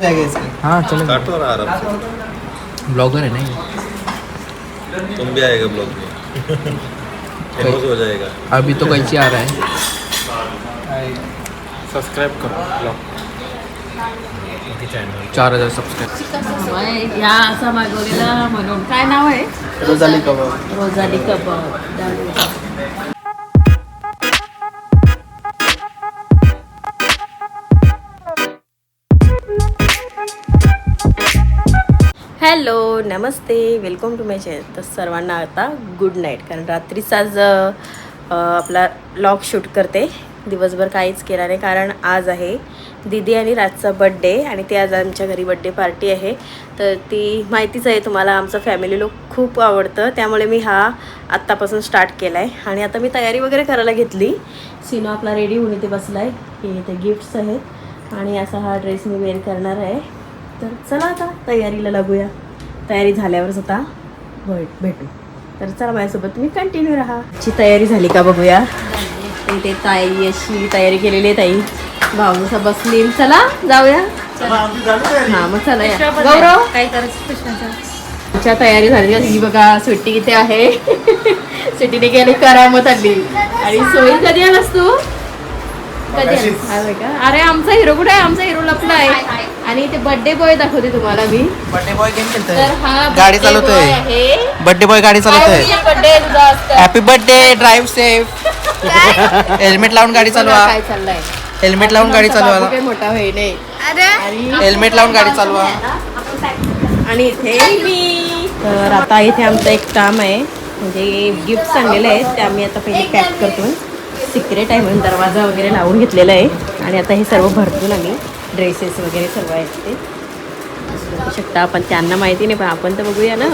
हाँ चलो काटो और आराम से। ब्लॉगर है ना ये। तुम भी आएगा ब्लॉग में, फेमस हो जाएगा। अभी तो कैसे आ रहा है। सबस्क्राईब करा ब्लॉग 4000 सबस्क्राईब. या असा मागवलेला म्हणून काय नाव आहे रोजाली कबाब. रोजाली कबाब. Hello namaste welcome to my channel. तर सर्वांना आता गुड नाईट. कारण रात्रीचाच आपला लॉग शूट करते. दिवसभर काहीच केला नाही कारण आज आहे दीदी आणि राजचा बड्डे आणि ते आज आमच्या घरी बड्डे पार्टी आहे. तर ती माहितीच आहे तुम्हाला, आमचं फॅमिली लोक खूप आवडतं, त्यामुळे मी हा आत्तापासून स्टार्ट केला आहे. आणि आता मी तयारी वगैरे करायला घेतली. सिनो आपला रेडी होऊन इथे बसला आहे. हे इथे गिफ्ट्स आहेत आणि असा हा ड्रेस मी वेअर करणार आहे. तर चला आता तयारीला लागूया. तयारी झाल्यावरच आता भेटू. तर चला माझ्यासोबत तुम्ही कंटिन्यू राहा. ची तयारी झाली का बघूया. इथे ताई अशी तयारी केलेली आहे. ताई भाऊनुसा बसली. चला जाऊया. हां मग चला या. गौरव काय करायचं तयारी झाली. ही बघा सुट्टी इथे आहे. सुट्टीने गेली करामत आली. आणि सोयी कधी आलास तू? कधी आलास का? अरे आमचा हिरो कुठे आहे? आमचा हिरो लपला आहे. आणि ते बर्थडे बॉय दाखवते तुम्हाला मी. बर्थडे बॉय गेम तर खेळतोय. हा गाडी birthday boy चालवतोय. आहे. बर्थडे बॉय गाडी चालवतोय. बर्थडे तुझा असतं. Happy birthday. Drive safe. Helmet लावून गाडी चालवा. काय चाललंय? हेल्मेट लावून गाडी चालवा. काही मोठा होई नाही. हेल्मेट लावून गाडी चालवा. आणि इथे मी. तर आता इथे आमचं एक काम आहे. म्हणजे गिफ्ट आणलेले आहेत ते आम्ही आता पहिले पॅक करतो. सिक्रेट आहे म्हणून दरवाजा वगैरे लावून घेतलेला आहे. आणि आता हे सर्व भरपूर आम्ही ड्रेसेस वगैरे सर्व आहेत ते बघू शकता. आपण त्यांना माहिती नाही पण आपण तर बघूया ना.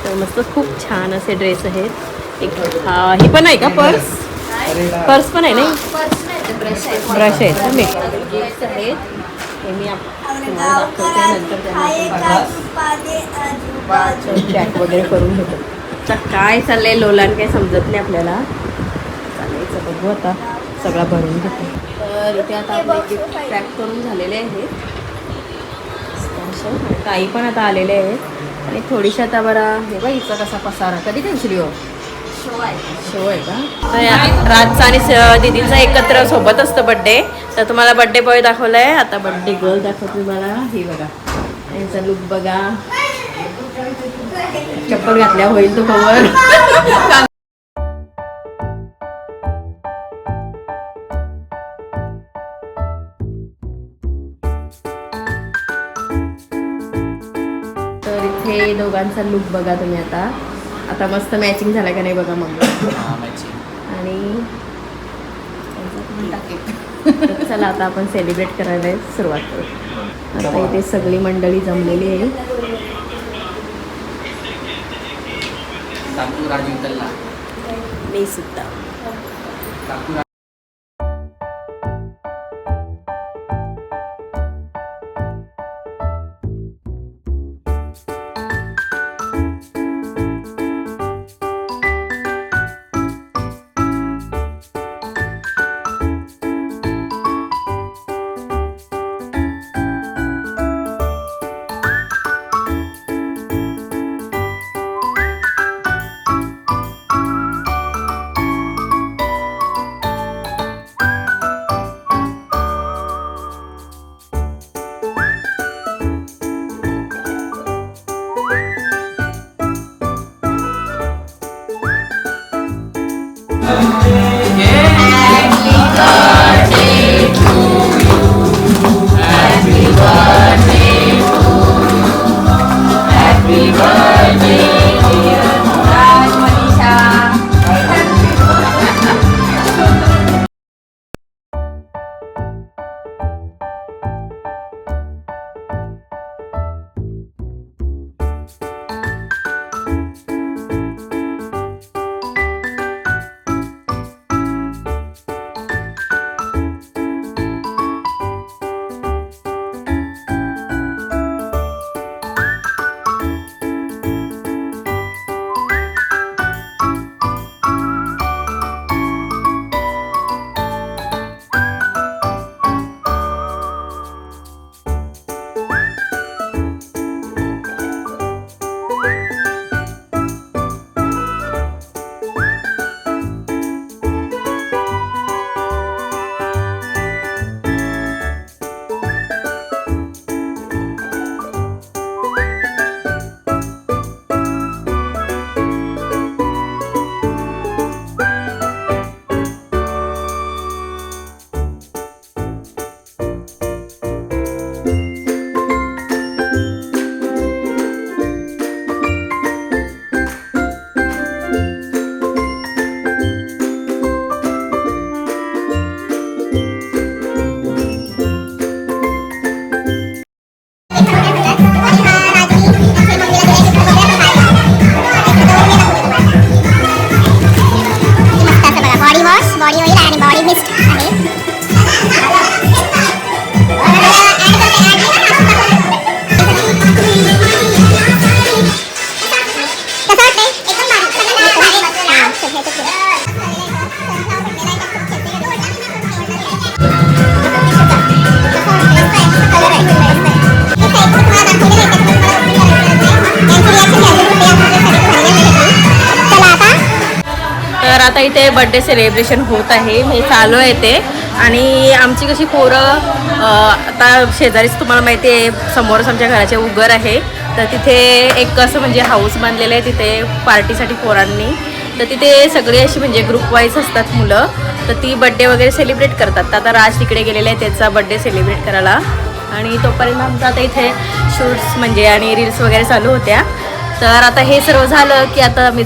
तर मस्त खूप छान असे ड्रेस आहेत. एक ही पण आहे का पर्स? पर्स पण आहे नाही. ब्रश आहेत मेकअप गिफ्ट आहेत. हे मी तुम्हाला दाखवते नंतर. त्यांना पॅक वगैरे करून घेतो. तर काय चाललंय लोलान काही समजत नाही आपल्याला. चालायचं बघू आता. सगळा भरून घेतो. तर इथे आता आपले गिफ्ट पॅक करून झालेले आहेत. काही पण आता आलेले आहेत. आणि थोडीशी आता बरं हे बघ हिचा कसा पसारा. कधी ठेवशील हो? शो आहे का? तर राजचा आणि दीदीचा एकत्र सोबत असतं बड्डे. तर तुम्हाला बड्डे बॉय दाखवला आहे. आता बड्डे गर्ल दाखवते तुम्हाला. ही बघा यांचा लुक बघा. चप्पल घातल्या होईल तो कवर. तर इथे दोघांचा लुक बघा तुम्ही. आता मस्त मॅचिंग झाला का नाही बघा मग. आणि चला आता आपण सेलिब्रेट करायला सुरुवात करू. आता इथे सगळी मंडळी जमलेली आहे. मी सुद्धा. आता इथे बड्डे सेलिब्रेशन होत आहे, हे चालू आहे ते. आणि आमची कशी पोरं आता शेजारीच तुम्हाला माहिती आहे, समोरच आमच्या घराचे उगर आहे, तर तिथे एक असं म्हणजे हाऊस बांधलेलं आहे तिथे पार्टीसाठी पोरांनी. तर तिथे सगळे अशी म्हणजे ग्रुप वाईज असतात मुलं, तर ती बड्डे वगैरे सेलिब्रेट करतात. तर आता राज तिकडे गेलेला आहे त्याचा बड्डे सेलिब्रेट करायला. आणि तोपर्यंत आमचं आता इथे शूट्स म्हणजे आणि रील्स वगैरे चालू होत्या. तर आता हे सर्व झालं की आता मी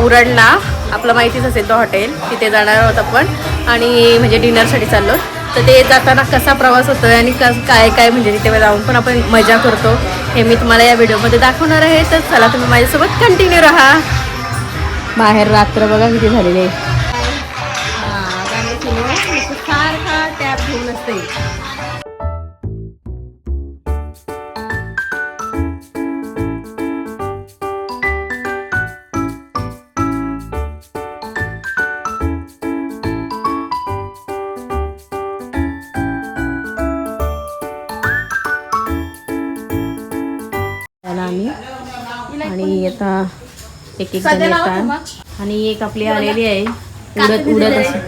उरणला, आपलं माहितीच असेल तो हॉटेल, तिथे जाणार आहोत आपण. आणि म्हणजे डिनरसाठी चाललो. तर ते जाताना कसा प्रवास होतो आणि काय काय म्हणजे तिथे जाऊन पण आपण मजा करतो, हे मी तुम्हाला या व्हिडिओमध्ये दाखवणार आहे. तर चला तुम्ही माझ्यासोबत कंटिन्यू राहा. बाहेर रात्र बघा किती झालेली आहे. सारखा टॅप घेऊन असते. आणि आता एक जण येतात आणि एक आपली आलेली आहे उडत असं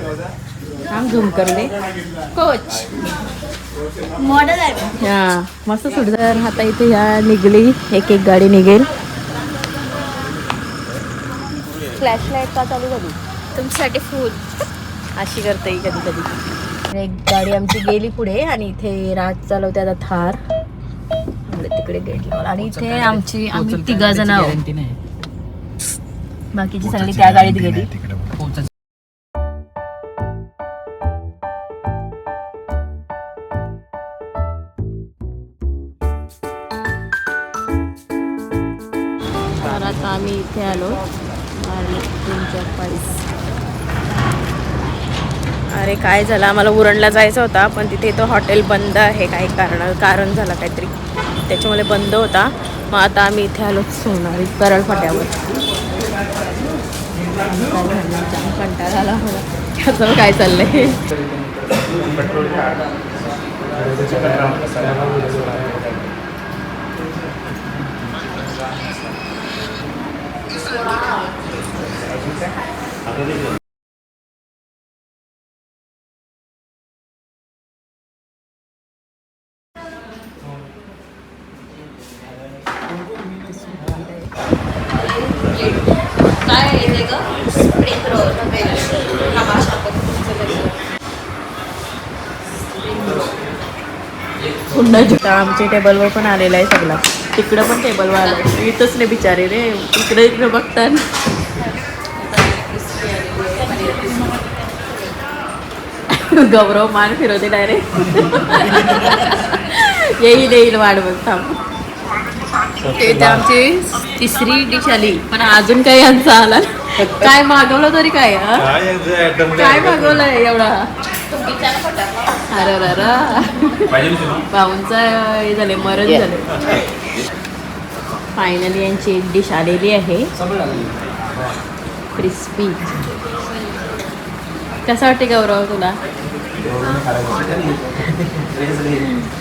काम झूम करले कोच मॉडेल आहे. हा मस्त सुंदर. आता इथे ह्या निघली, एक गाडी निघेल. फ्लॅशलाईट का चालू झाली तुमच्यासाठी फुल अशी करते कधी कधी. एक गाडी आमची गेली पुढे आणि इथे राज चालवते आता थार, तिकडे गेट लावला. आणि इथे आम्ही 3 जण आहोत, बाकीची सगळी त्या गाडीत गेली. तर आता आम्ही इथे आलो 3-4 अरे काय झालं, आम्हाला उरणला जायचं होता पण तिथे तो हॉटेल बंद आहे, काही कारण झालं काहीतरी, त्याच्यामुळे बंद होता. मग आता आम्ही इथे आलो सोनारी परळ फाट्यावर. कंटाळा झाला मला, त्याचं काय चाललंय. काय आहे ग स्प्रिंग रोल आमच्या टेबलवर पण आलेला आहे सगळा. तिकडं पण टेबलवर आलं, इथंच नाही बिचारे रे, इकडे बघतात. गौरव मान फिरवते डायरेक्ट. येईल वाढ बघ थांब. इथे आमची 3री डिश आली पण अजून काही यांचा आला. काय मागवलं तरी काय काय मागवलंय एवढा. अरे भाऊंचा हे झाले मरण झाले. फायनली यांची एक डिश आलेली आहे, क्रिस्पी. कसं वाटते गौरव तुला?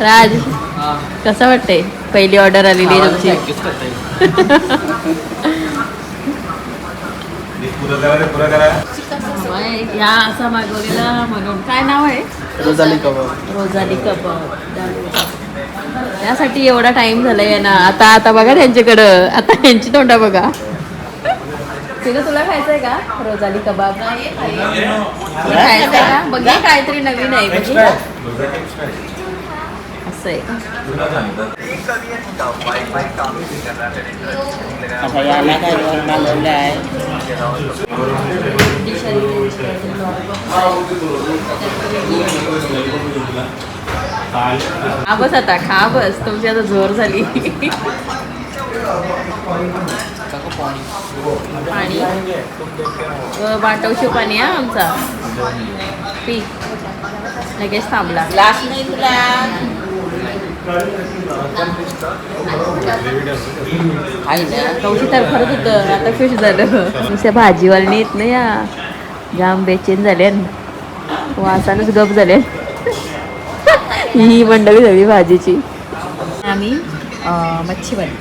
राज कसं वाटते? पहिली ऑर्डर आलेली आहे तुमची. या असा मागवलेला म्हणून काय नाव आहे? रोजाली कबाब. रोजाली कबाब. त्यासाठी एवढा टाइम झालाय ना. आता बघा त्यांच्याकडं, आता त्यांची तोंडा बघा. तुला खायचंय का रोजाली कबाब? खायचंय का? बघा काहीतरी नवीन आहे बघा. असं आहे खा बस आता, खा बस, तुमची आता जोर झाली. पाणी बाटवशी पाणी हा आमचा, पी लगेच थांबला. ग्लास नाही तुला? कौशी तर खरंच होतं, आता खुश झालं. नुसत्या भाजीवाले येत नाही या, जाम बेचैन झाले, वासानच गप झाले. ही मंडळी झाली भाजीची. आम्ही मच्छी बनवली,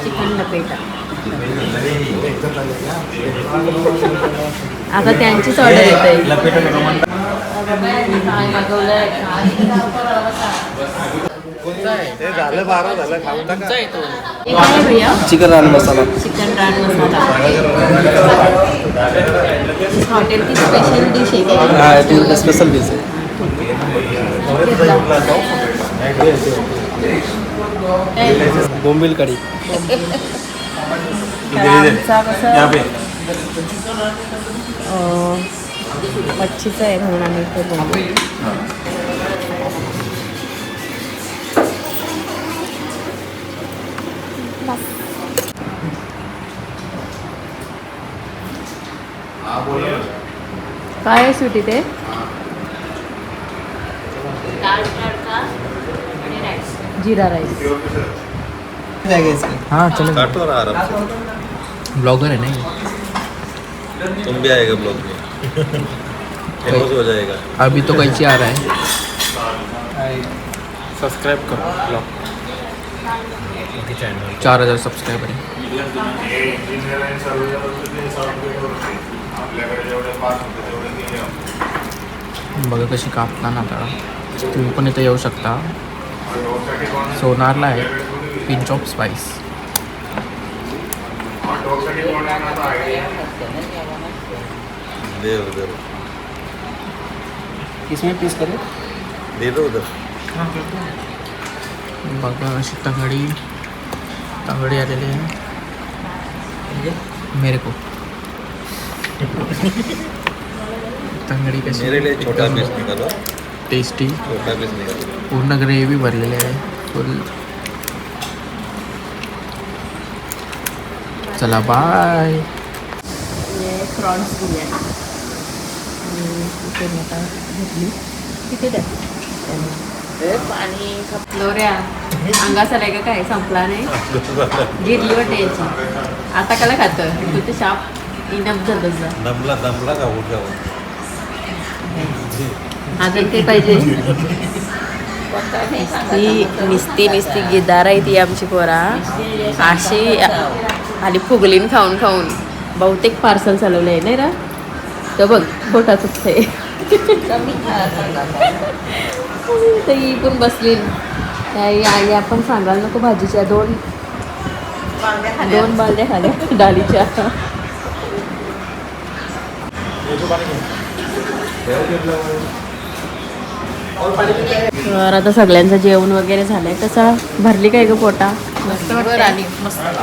चिकन लपेटा. आता त्यांचीच ऑर्डर येते. चिकन रान मसाला. चिकन रान मसाला हॉटेल की स्पेशल डिश आहे का? हा ती स्पेशल डिश आहे. बोंबील कढी. आमचा कसं मच्छीचं आहे म्हणून आम्ही इथे बोंबील. काय आहे स्वीटी ते? जीरा राईस. हाँ चलो. काटो और आराम से. ब्लॉगर है नहीं. तुम भी आएगा ब्लॉग में. फेमस हो जाएगा. अभी तो कैसे आ रहा है. सब्सक्राइब करो ब्लॉग. 4000 सब्सक्राइबर है. बघा कशी कापताना आता. तुम्ही पण इथे येऊ शकता. सोनारला आहे पिंच ऑफ स्पाइस. दे उधर. किसमें पीस करें. दे दो उधर. बघा अशी तंगडी आलेली आहे मेरे को. तंगडी कशी मेरे लिए छोटा पीस निकालो. टेस्टी. छोटा पीस निकालो. पूर्ण ग्रेव्ही भरलेली आहे फुल. चला बाय. प्रॉन्स बिर्याणी इथे आता घेतली. किती द्या पाणी खपलो रे. अंगास आलाय का काय संपला नाही. घेतली वाटते याची. आता कला खातं तू ते शाप इनफ झालं जा. दमला का उठा. अजून ते पाहिजे. निस्ती गिदार आहे ती आमची पोरा. अशी आली फुगलीन खाऊन बहुतेक पार्सल चालवलं आहे नाही रा. तर बघ खोटा चुकतंय. ही पण बसली. आई आपण सांगायला नको. भाजीच्या दोन बालद्या खाल्या डालीच्या. तर आता सगळ्यांचं जेवण वगैरे झालंय. कसं भरली काय ग पोटा.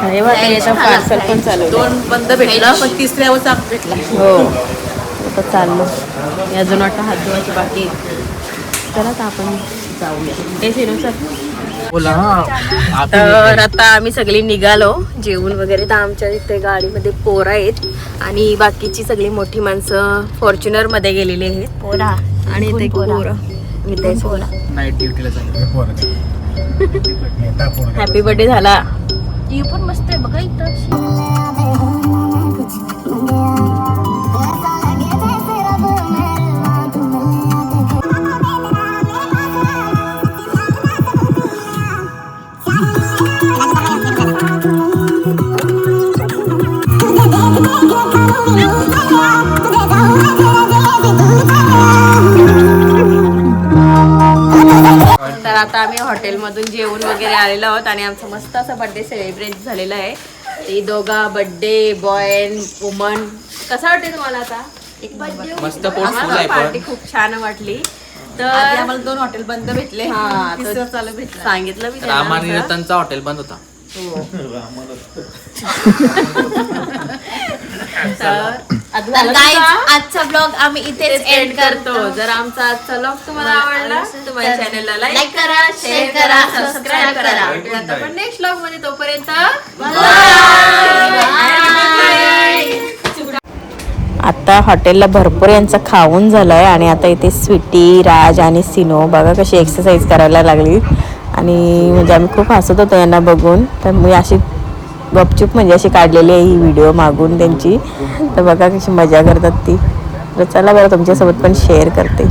अरे वा याचा पार्सल पण चालू. 2 बंद भेटला पण तिसऱ्यावर भेटला. हो आता चाललो. अजून वाटतं हात धुवायची बाकी. चला आता आपण जाऊया. हे सिरू सर बोला. तर आता आम्ही सगळी निघालो जेवण वगैरे. तर आमच्या इथे गाडीमध्ये पोरं आहेत आणि बाकीची सगळी मोठी माणसं फॉर्च्युनर मध्ये गेलेली आहेत. पोरा आणि इथे पोरं. मी तेच पोरा. नाईट ड्युटीला चालू. हॅपी बर्थडे झाला. ती पण मस्त आहे बघा इथं. तर आता आम्ही हॉटेलमधून जेवण वगैरे आलेलो आहोत आणि आमचा मस्त असा बर्थडे सेलिब्रेट झालेला आहे. ते दोघा बर्थडे बॉय अँड वुमन. कसा वाटते तुम्हाला आता. एक मस्त पार्टी खूप छान वाटली. तर आम्हाला 2 हॉटेल बंद भेटले. हा, तिसरं चालू भेटलं. सांगितलं मी त्यांना रामानी असं. रतनचा हॉटेल बंद होता. तर आता तर झालं guys, का? आजचा ब्लॉग आम्ही इथेच एंड करतो. जर आमचा आजचा व्लॉग तुम्हाला आवडला तर माझ्या चॅनलला लाईक करा, शेअर करा, सबस्क्राईब करा. भेटूया आता पण नेक्स्ट व्लॉग मध्ये. तोपर्यंत आता हॉटेलला भरपूर यांचं खाऊन झालंय आणि आता इथे स्वीटी, राज आणि सिनो बघा कशी एक्सरसाइज करायला लागली. आणि म्हणजे आम्ही खूप हसत होतो यांना बघून. तर मी अशी गपचूप म्हणजे अशी काढलेली आहे ही व्हिडिओ मागून त्यांची. तर बघा कशी मजा करतात ती. तर चला बरं तुमच्यासोबत पण शेअर करते.